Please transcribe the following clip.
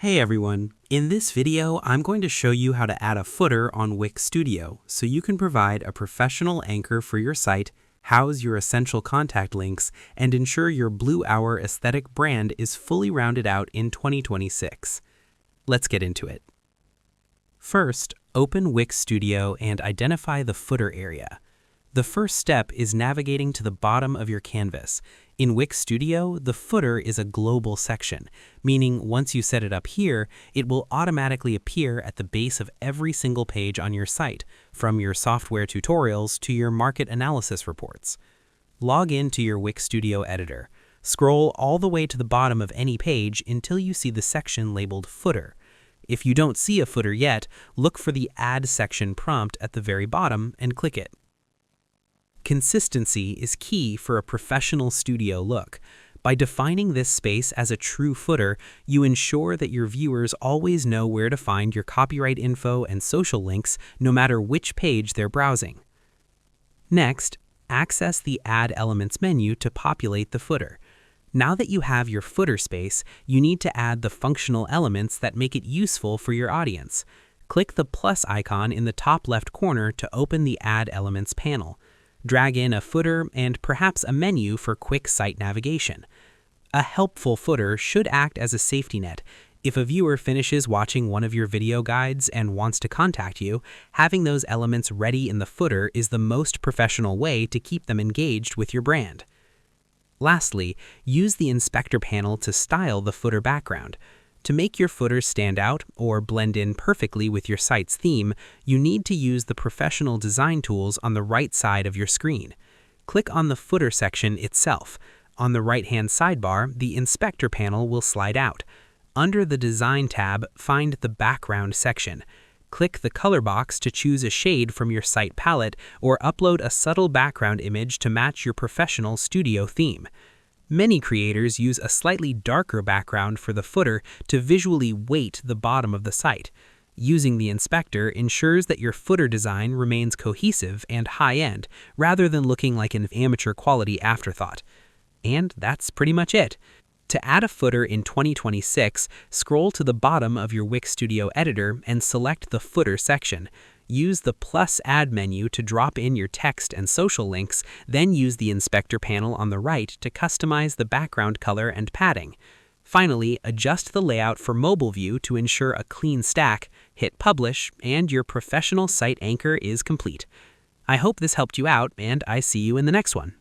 Hey everyone, in this video I'm going to show you how to add a footer on Wix Studio so you can provide a professional anchor for your site, house your essential contact links, and ensure your Blue Hour aesthetic brand is fully rounded out in 2026. Let's get into it. First, open Wix Studio and identify the footer area. The first step is navigating to the bottom of your canvas. In Wix Studio, the footer is a global section, meaning once you set it up here, it will automatically appear at the base of every single page on your site, from your software tutorials to your market analysis reports. Log in to your Wix Studio editor. Scroll all the way to the bottom of any page until you see the section labeled Footer. If you don't see a footer yet, look for the Add Section prompt at the very bottom and click it. Consistency is key for a professional studio look. By defining this space as a true footer, you ensure that your viewers always know where to find your copyright info and social links no matter which page they're browsing. Next, access the Add Elements menu to populate the footer. Now that you have your footer space, you need to add the functional elements that make it useful for your audience. Click the plus icon in the top left corner to open the Add Elements panel. Drag in a footer and perhaps a menu for quick site navigation. A helpful footer should act as a safety net. If a viewer finishes watching one of your video guides and wants to contact you, having those elements ready in the footer is the most professional way to keep them engaged with your brand. Lastly, use the inspector panel to style the footer background. To make your footers stand out or blend in perfectly with your site's theme, you need to use the professional design tools on the right side of your screen. Click on the footer section itself. On the right-hand sidebar, the inspector panel will slide out. Under the Design tab, find the Background section. Click the color box to choose a shade from your site palette or upload a subtle background image to match your professional studio theme. Many creators use a slightly darker background for the footer to visually weight the bottom of the site. Using the inspector ensures that your footer design remains cohesive and high-end, rather than looking like an amateur quality afterthought. And that's pretty much it. To add a footer in 2026, scroll to the bottom of your Wix Studio editor and select the footer section. Use the plus Add menu to drop in your text and social links, then use the inspector panel on the right to customize the background color and padding. Finally, adjust the layout for mobile view to ensure a clean stack, hit publish, and your professional site anchor is complete. I hope this helped you out, and I see you in the next one.